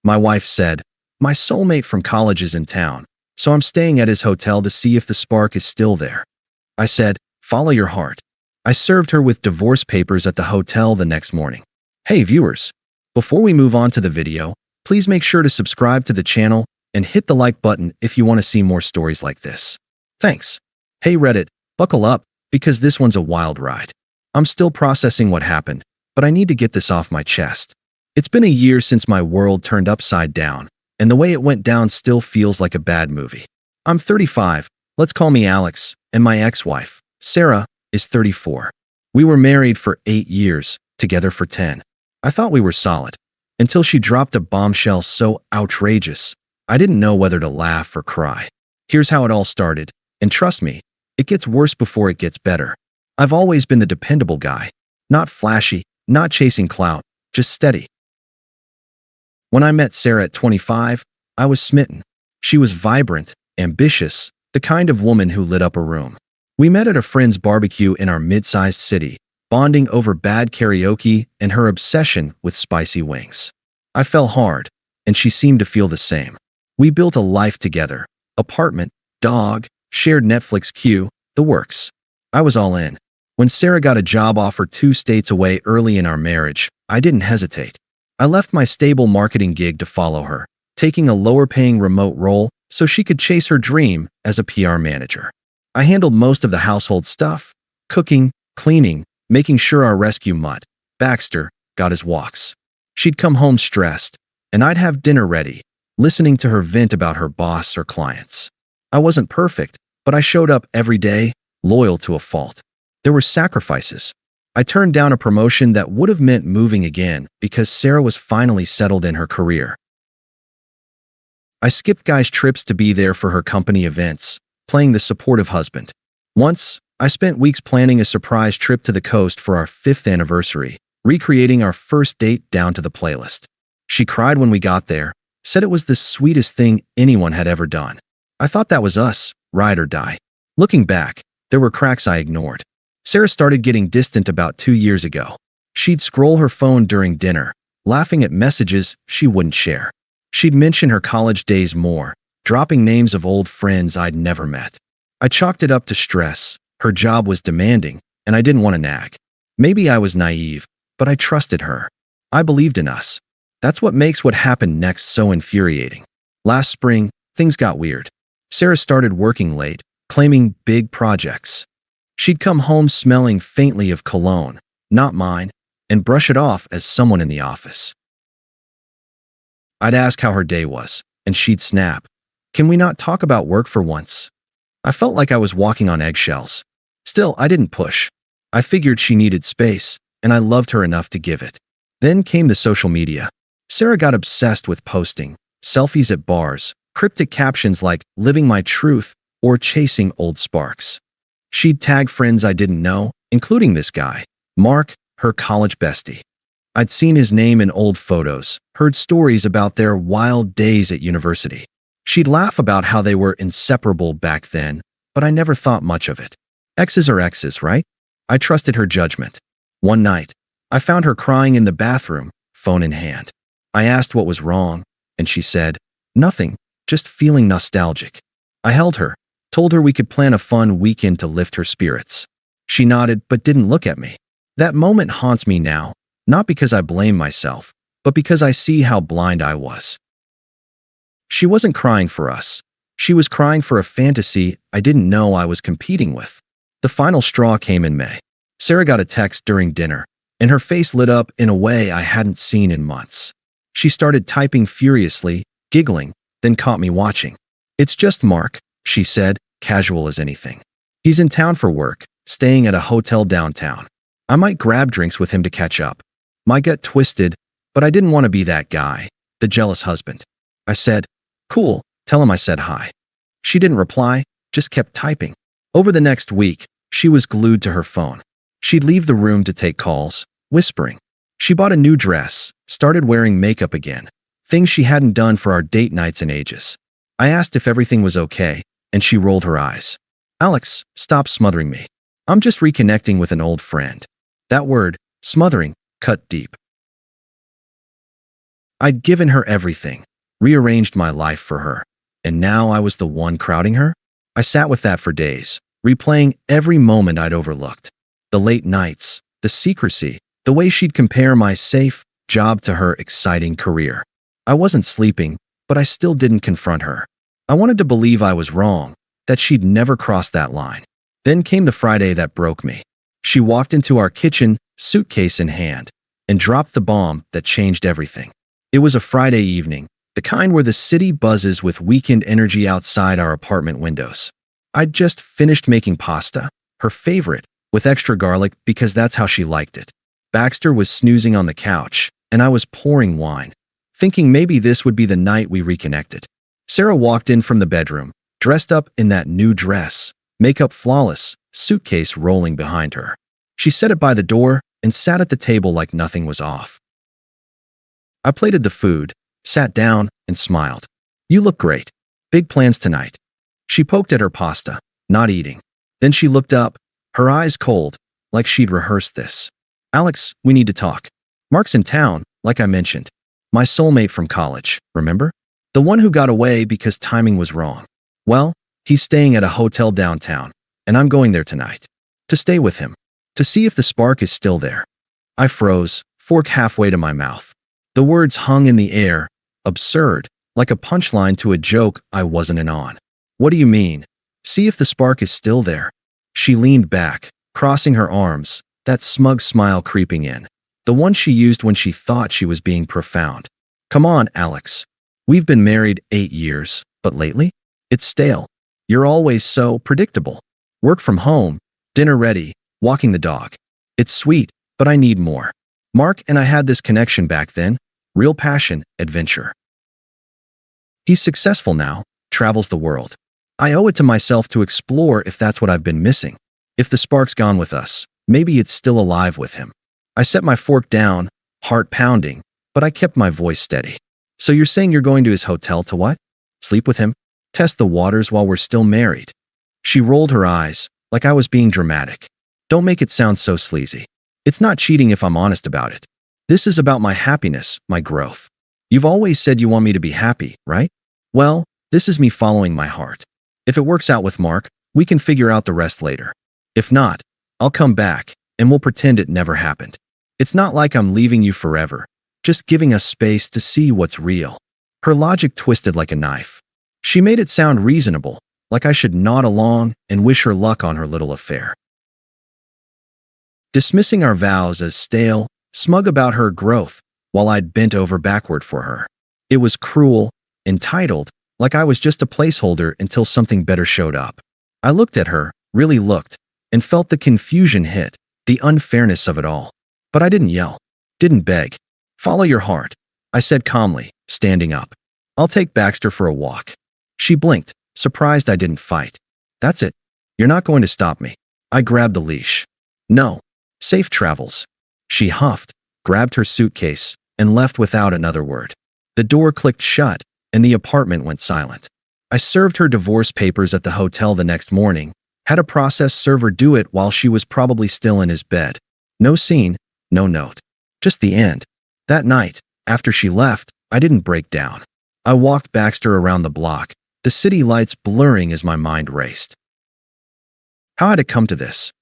My wife said, "My soulmate from college is in town, so I'm staying at his hotel to see if the spark is still there." I said, "Follow your heart." I served her with divorce papers at the hotel the next morning. Hey viewers, before we move on to the video, please make sure to subscribe to the channel and hit the like button if you want to see more stories like this. Thanks. Hey Reddit, buckle up, because this one's a wild ride. I'm still processing what happened, but I need to get this off my chest. It's been a year since my world turned upside down, and the way it went down still feels like a bad movie. I'm 35, let's call me Alex, and my ex-wife, Sarah, is 34. We were married for 8 years, together for 10. I thought we were solid, until she dropped a bombshell so outrageous, I didn't know whether to laugh or cry. Here's how it all started, and trust me, it gets worse before it gets better. I've always been the dependable guy. Not flashy, not chasing clout, just steady. When I met Sarah at 25, I was smitten. She was vibrant, ambitious, the kind of woman who lit up a room. We met at a friend's barbecue in our mid-sized city, bonding over bad karaoke and her obsession with spicy wings. I fell hard, and she seemed to feel the same. We built a life together, apartment, dog, shared Netflix queue, the works. I was all in. When Sarah got a job offer 2 states away early in our marriage, I didn't hesitate. I left my stable marketing gig to follow her, taking a lower-paying remote role so she could chase her dream as a PR manager. I handled most of the household stuff, cooking, cleaning, making sure our rescue mutt, Baxter, got his walks. She'd come home stressed, and I'd have dinner ready, listening to her vent about her boss or clients. I wasn't perfect, but I showed up every day, loyal to a fault. There were sacrifices. I turned down a promotion that would have meant moving again because Sarah was finally settled in her career. I skipped guys' trips to be there for her company events, playing the supportive husband. Once, I spent weeks planning a surprise trip to the coast for our 5th anniversary, recreating our first date down to the playlist. She cried when we got there, said it was the sweetest thing anyone had ever done. I thought that was us, ride or die. Looking back, there were cracks I ignored. Sarah started getting distant about 2 years ago. She'd scroll her phone during dinner, laughing at messages she wouldn't share. She'd mention her college days more, dropping names of old friends I'd never met. I chalked it up to stress. Her job was demanding, and I didn't want to nag. Maybe I was naive, but I trusted her. I believed in us. That's what makes what happened next so infuriating. Last spring, things got weird. Sarah started working late, claiming big projects. She'd come home smelling faintly of cologne, not mine, and brush it off as someone in the office. I'd ask how her day was, and she'd snap, "Can we not talk about work for once?" I felt like I was walking on eggshells. Still, I didn't push. I figured she needed space, and I loved her enough to give it. Then came the social media. Sarah got obsessed with posting selfies at bars, cryptic captions like "living my truth" or "chasing old sparks." She'd tag friends I didn't know, including this guy, Mark, her college bestie. I'd seen his name in old photos, heard stories about their wild days at university. She'd laugh about how they were inseparable back then, but I never thought much of it. Exes are exes, right? I trusted her judgment. One night, I found her crying in the bathroom, phone in hand. I asked what was wrong, and she said, "Nothing, just feeling nostalgic." I held her, told her we could plan a fun weekend to lift her spirits. She nodded but didn't look at me. That moment haunts me now, not because I blame myself, but because I see how blind I was. She wasn't crying for us. She was crying for a fantasy I didn't know I was competing with. The final straw came in May. Sarah got a text during dinner, and her face lit up in a way I hadn't seen in months. She started typing furiously, giggling, then caught me watching. "It's just Mark," she said, casual as anything. "He's in town for work, staying at a hotel downtown. I might grab drinks with him to catch up." My gut twisted, but I didn't want to be that guy, the jealous husband. I said, "Cool, tell him I said hi." She didn't reply, just kept typing. Over the next week, she was glued to her phone. She'd leave the room to take calls, whispering. She bought a new dress, started wearing makeup again, things she hadn't done for our date nights in ages. I asked if everything was okay, and she rolled her eyes. "Alex, stop smothering me. I'm just reconnecting with an old friend." That word, smothering, cut deep. I'd given her everything, rearranged my life for her, and now I was the one crowding her? I sat with that for days, replaying every moment I'd overlooked. The late nights, the secrecy, the way she'd compare my safe job to her exciting career. I wasn't sleeping, but I still didn't confront her. I wanted to believe I was wrong, that she'd never crossed that line. Then came the Friday that broke me. She walked into our kitchen, suitcase in hand, and dropped the bomb that changed everything. It was a Friday evening, the kind where the city buzzes with weekend energy outside our apartment windows. I'd just finished making pasta, her favorite, with extra garlic because that's how she liked it. Baxter was snoozing on the couch, and I was pouring wine, thinking maybe this would be the night we reconnected. Sarah walked in from the bedroom, dressed up in that new dress, makeup flawless, suitcase rolling behind her. She set it by the door and sat at the table like nothing was off. I plated the food, sat down, and smiled. "You look great. Big plans tonight." She poked at her pasta, not eating. Then she looked up, her eyes cold, like she'd rehearsed this. "Alex, we need to talk. Mark's in town, like I mentioned. My soulmate from college, remember? The one who got away because timing was wrong. Well, he's staying at a hotel downtown, and I'm going there tonight. To stay with him. To see if the spark is still there." I froze, fork halfway to my mouth. The words hung in the air, absurd, like a punchline to a joke I wasn't in on. "What do you mean? See if the spark is still there?" She leaned back, crossing her arms, that smug smile creeping in. The one she used when she thought she was being profound. "Come on, Alex. We've been married 8 years, but lately? It's stale. You're always so predictable. Work from home, dinner ready, walking the dog. It's sweet, but I need more. Mark and I had this connection back then. Real passion, adventure. He's successful now, travels the world. I owe it to myself to explore if that's what I've been missing. If the spark's gone with us, maybe it's still alive with him." I set my fork down, heart pounding, but I kept my voice steady. "So you're saying you're going to his hotel to what? Sleep with him? Test the waters while we're still married?" She rolled her eyes, like I was being dramatic. "Don't make it sound so sleazy. It's not cheating if I'm honest about it. This is about my happiness, my growth. You've always said you want me to be happy, right? Well, this is me following my heart. If it works out with Mark, we can figure out the rest later. If not, I'll come back, and we'll pretend it never happened. It's not like I'm leaving you forever, just giving us space to see what's real." Her logic twisted like a knife. She made it sound reasonable, like I should nod along and wish her luck on her little affair. Dismissing our vows as stale, smug about her growth, while I'd bent over backward for her. It was cruel, entitled, like I was just a placeholder until something better showed up. I looked at her, really looked, and felt the confusion hit, the unfairness of it all. But I didn't yell, didn't beg. "Follow your heart," I said calmly, standing up. "I'll take Baxter for a walk." She blinked, surprised I didn't fight. "That's it. You're not going to stop me." I grabbed the leash. "No. Safe travels." She huffed, grabbed her suitcase, and left without another word. The door clicked shut, and the apartment went silent. I served her divorce papers at the hotel the next morning, had a process server do it while she was probably still in his bed. No scene, no note. Just the end. That night, after she left, I didn't break down. I walked Baxter around the block, the city lights blurring as my mind raced. How had it come to this?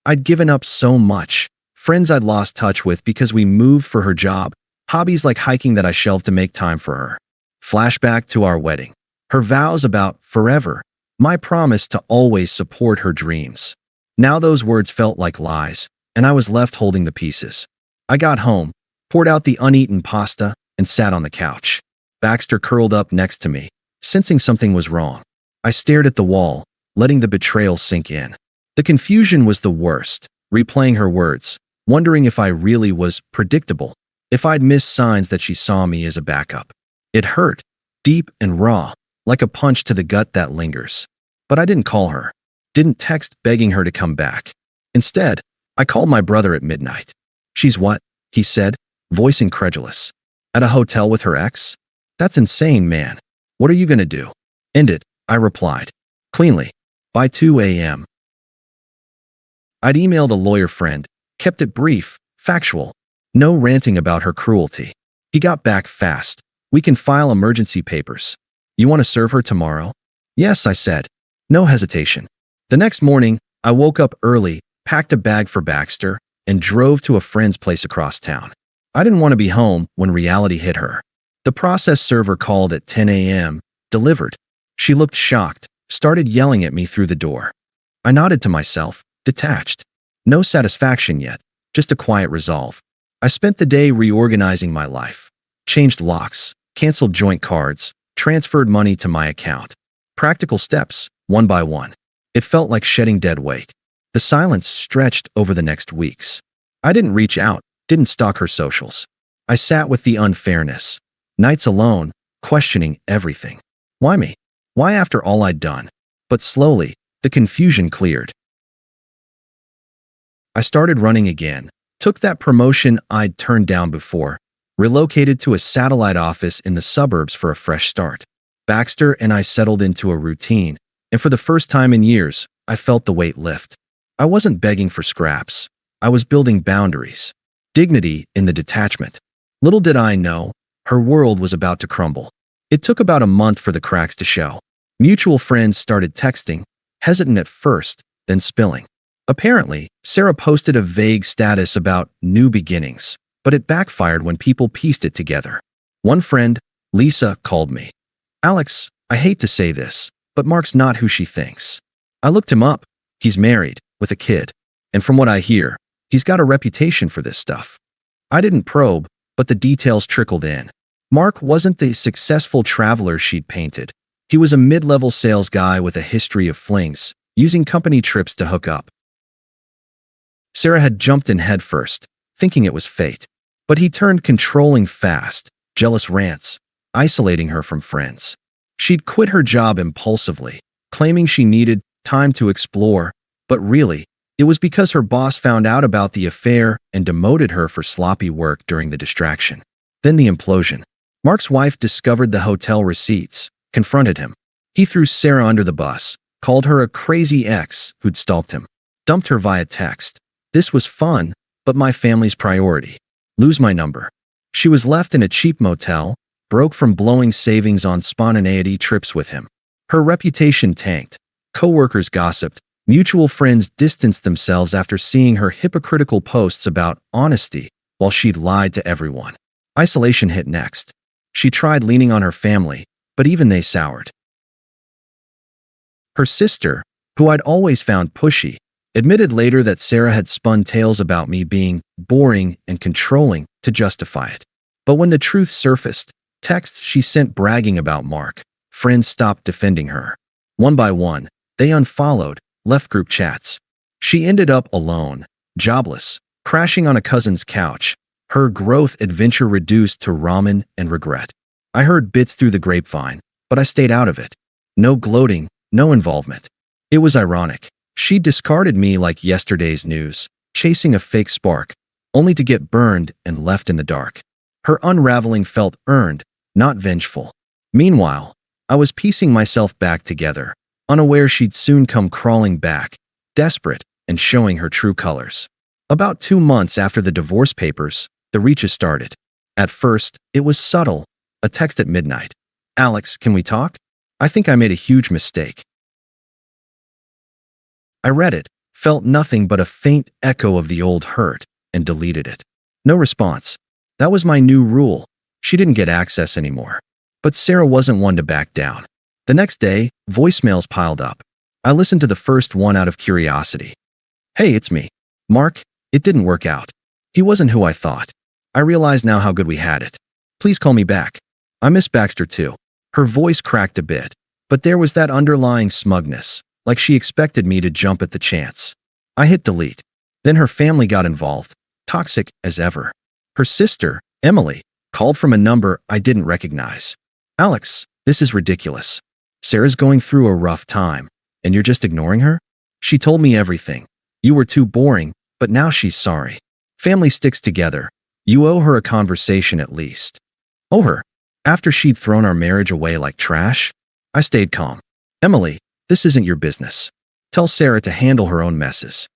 I'd given up so much. Friends I'd lost touch with because we moved for her job, hobbies like hiking that I shelved to make time for her. Flashback to our wedding. Her vows about forever, my promise to always support her dreams. Now those words felt like lies, and I was left holding the pieces. I got home, poured out the uneaten pasta, and sat on the couch. Baxter curled up next to me, sensing something was wrong. I stared at the wall, letting the betrayal sink in. The confusion was the worst, replaying her words, wondering if I really was predictable, if I'd missed signs that she saw me as a backup. It hurt, deep and raw, like a punch to the gut that lingers. But I didn't call her, didn't text begging her to come back. Instead, I called my brother at midnight. "She's what?" he said, voice incredulous. "At a hotel with her ex? That's insane, man. What are you gonna do?" "End it," I replied, cleanly, by 2 a.m. I'd emailed a lawyer friend, kept it brief, factual, no ranting about her cruelty. He got back fast. We can file emergency papers. You want to serve her tomorrow? Yes, I said. No hesitation. The next morning, I woke up early, packed a bag for Baxter, and drove to a friend's place across town. I didn't want to be home when reality hit her. The process server called at 10 a.m., delivered. She looked shocked, started yelling at me through the door. I nodded to myself, detached. No satisfaction yet, just a quiet resolve. I spent the day reorganizing my life. Changed locks, canceled joint cards, transferred money to my account. Practical steps, one by one. It felt like shedding dead weight. The silence stretched over the next weeks. I didn't reach out, didn't stalk her socials. I sat with the unfairness. Nights alone, questioning everything. Why me? Why after all I'd done? But slowly, the confusion cleared. I started running again, took that promotion I'd turned down before, relocated to a satellite office in the suburbs for a fresh start. Baxter and I settled into a routine, and for the first time in years, I felt the weight lift. I wasn't begging for scraps. I was building boundaries. Dignity in the detachment. Little did I know, her world was about to crumble. It took about a month for the cracks to show. Mutual friends started texting, hesitant at first, then spilling. Apparently, Sarah posted a vague status about new beginnings, but it backfired when people pieced it together. One friend, Lisa, called me. Alex, I hate to say this, but Mark's not who she thinks. I looked him up. He's married, with a kid. And from what I hear, he's got a reputation for this stuff. I didn't probe, but the details trickled in. Mark wasn't the successful traveler she'd painted. He was a mid-level sales guy with a history of flings, using company trips to hook up. Sarah had jumped in headfirst, thinking it was fate. But he turned controlling fast, jealous rants, isolating her from friends. She'd quit her job impulsively, claiming she needed time to explore, but really, it was because her boss found out about the affair and demoted her for sloppy work during the distraction. Then the implosion. Mark's wife discovered the hotel receipts, confronted him. He threw Sarah under the bus, called her a crazy ex who'd stalked him, dumped her via text. This was fun, but my family's priority. Lose my number. She was left in a cheap motel, broke from blowing savings on spontaneity trips with him. Her reputation tanked. Coworkers gossiped. Mutual friends distanced themselves after seeing her hypocritical posts about honesty while she'd lied to everyone. Isolation hit next. She tried leaning on her family, but even they soured. Her sister, who I'd always found pushy, admitted later that Sarah had spun tales about me being boring and controlling to justify it. But when the truth surfaced, texts she sent bragging about Mark, friends stopped defending her. One by one, they unfollowed, left group chats. She ended up alone, jobless, crashing on a cousin's couch, her growth adventure reduced to ramen and regret. I heard bits through the grapevine, but I stayed out of it. No gloating, no involvement. It was ironic. She discarded me like yesterday's news, chasing a fake spark, only to get burned and left in the dark. Her unraveling felt earned, not vengeful. Meanwhile, I was piecing myself back together, unaware she'd soon come crawling back, desperate and showing her true colors. About 2 months after the divorce papers, the reaches started. At first, it was subtle, a text at midnight. Alex, can we talk? I think I made a huge mistake. I read it, felt nothing but a faint echo of the old hurt, and deleted it. No response. That was my new rule. She didn't get access anymore. But Sarah wasn't one to back down. The next day, voicemails piled up. I listened to the first one out of curiosity. Hey, it's me. Mark, it didn't work out. He wasn't who I thought. I realize now how good we had it. Please call me back. I miss Baxter too. Her voice cracked a bit, but there was that underlying smugness, like she expected me to jump at the chance. I hit delete. Then her family got involved, toxic as ever. Her sister, Emily, called from a number I didn't recognize. Alex, this is ridiculous. Sarah's going through a rough time, and you're just ignoring her? She told me everything. You were too boring, but now she's sorry. Family sticks together. You owe her a conversation at least. Owe her? After she'd thrown our marriage away like trash? I stayed calm. Emily, this isn't your business. Tell Sarah to handle her own messes.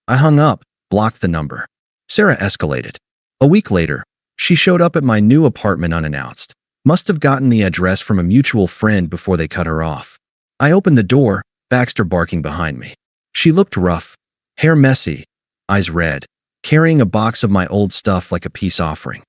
I hung up, blocked the number. Sarah escalated. A week later, She showed up at my new apartment unannounced. Must have gotten the address from a mutual friend before they cut her off. I opened the door, Baxter barking behind me. She looked rough, hair messy, eyes red, carrying a box of my old stuff like a peace offering.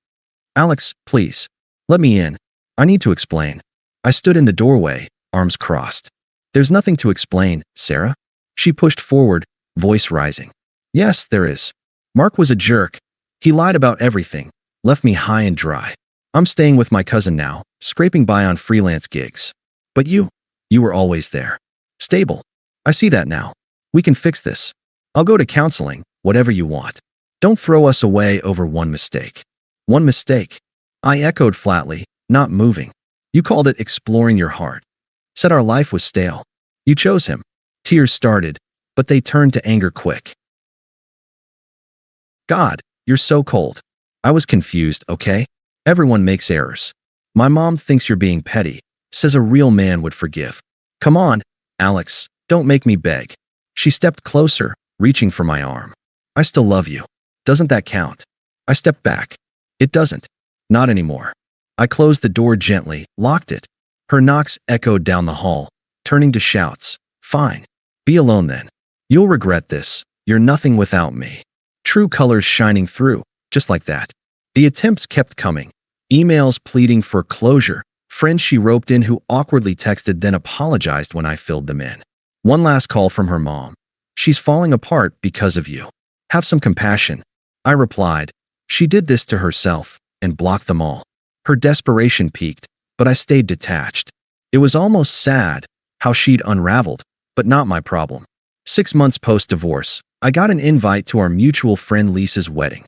Alex, please. Let me in. I need to explain. I stood in the doorway, arms crossed. There's nothing to explain, Sarah. She pushed forward, voice rising. Yes, there is. Mark was a jerk. He lied about everything, left me high and dry. I'm staying with my cousin now, scraping by on freelance gigs. But you were always there. Stable. I see that now. We can fix this. I'll go to counseling, whatever you want. Don't throw us away over one mistake. One mistake? I echoed flatly, not moving. You called it exploring your heart. Said our life was stale. You chose him. Tears started, but they turned to anger quick. God, you're so cold. I was confused, okay? Everyone makes errors. My mom thinks you're being petty, says a real man would forgive. Come on, Alex, don't make me beg. She stepped closer, reaching for my arm. I still love you. Doesn't that count? I stepped back. It doesn't. Not anymore. I closed the door gently, locked it. Her knocks echoed down the hall, turning to shouts. Fine. Be alone then. You'll regret this. You're nothing without me. True colors shining through, just like that. The attempts kept coming. Emails pleading for closure. Friends she roped in who awkwardly texted then apologized when I filled them in. One last call from her mom. She's falling apart because of you. Have some compassion. I replied. She did this to herself, and blocked them all. Her desperation peaked, but I stayed detached. It was almost sad how she'd unraveled, but not my problem. 6 months post-divorce, I got an invite to our mutual friend Lisa's wedding.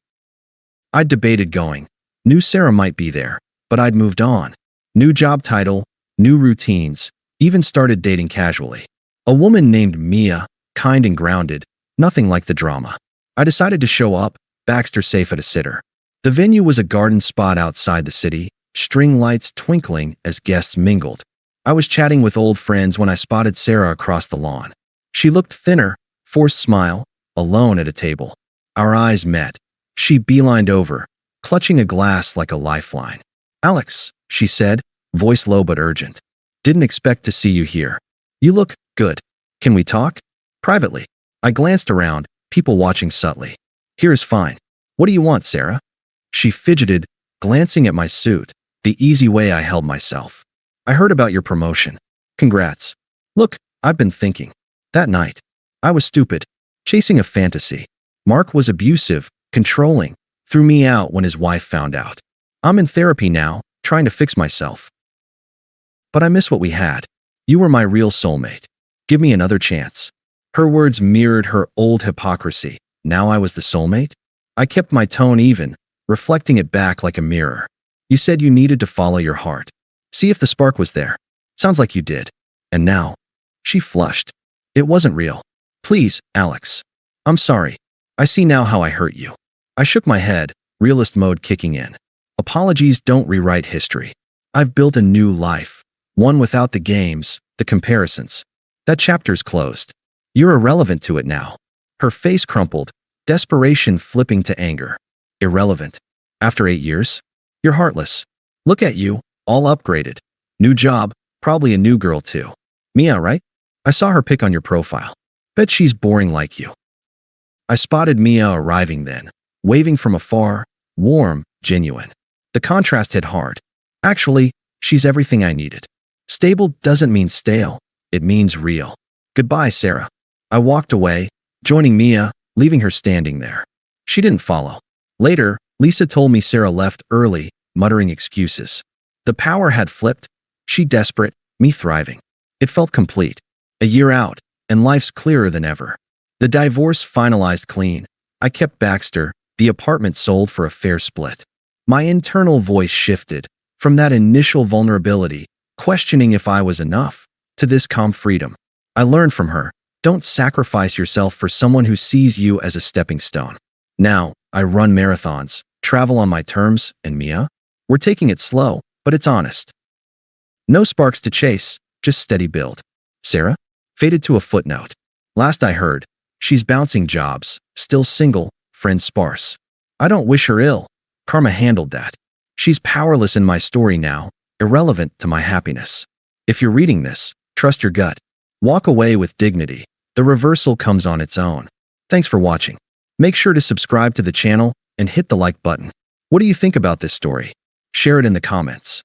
I'd debated going. Knew Sarah might be there, but I'd moved on. New job title, new routines, even started dating casually. A woman named Mia, kind and grounded, nothing like the drama. I decided to show up, Baxter safe at a sitter. The venue was a garden spot outside the city, string lights twinkling as guests mingled. I was chatting with old friends when I spotted Sarah across the lawn. She looked thinner, forced smile, alone at a table. Our eyes met. She beelined over, clutching a glass like a lifeline. Alex, she said, voice low but urgent. Didn't expect to see you here. You look good. Can we talk? Privately. I glanced around, people watching subtly. Here is fine. What do you want, Sarah? She fidgeted, glancing at my suit, the easy way I held myself. I heard about your promotion. Congrats. Look, I've been thinking. That night, I was stupid, chasing a fantasy. Mark was abusive, controlling, threw me out when his wife found out. I'm in therapy now, trying to fix myself. But I miss what we had. You were my real soulmate. Give me another chance. Her words mirrored her old hypocrisy. Now I was the soulmate? I kept my tone even, reflecting it back like a mirror. You said you needed to follow your heart. See if the spark was there. Sounds like you did. And now? She flushed. It wasn't real. Please, Alex. I'm sorry. I see now how I hurt you. I shook my head, realist mode kicking in. Apologies don't rewrite history. I've built a new life. One without the games, the comparisons. That chapter's closed. You're irrelevant to it now. Her face crumpled, desperation flipping to anger. Irrelevant. After 8 years? You're heartless. Look at you, all upgraded. New job, probably a new girl too. Mia, right? I saw her pic on your profile. Bet she's boring like you. I spotted Mia arriving then, waving from afar, warm, genuine. The contrast hit hard. Actually, she's everything I needed. Stable doesn't mean stale. It means real. Goodbye, Sarah. I walked away, joining Mia, leaving her standing there. She didn't follow. Later, Lisa told me Sarah left early, muttering excuses. The power had flipped. She desperate, me thriving. It felt complete. A year out, and life's clearer than ever. The divorce finalized clean. I kept Baxter, the apartment sold for a fair split. My internal voice shifted, from that initial vulnerability, questioning if I was enough, to this calm freedom. I learned from her, don't sacrifice yourself for someone who sees you as a stepping stone. Now, I run marathons, travel on my terms, and Mia? We're taking it slow, but it's honest. No sparks to chase, just steady build. Sarah? Faded to a footnote. Last I heard, she's bouncing jobs, still single, friends sparse. I don't wish her ill, Karma handled that. She's powerless in my story now, irrelevant to my happiness. If you're reading this, trust your gut. Walk away with dignity. The reversal comes on its own. Thanks for watching. Make sure to subscribe to the channel and hit the like button. What do you think about this story? Share it in the comments.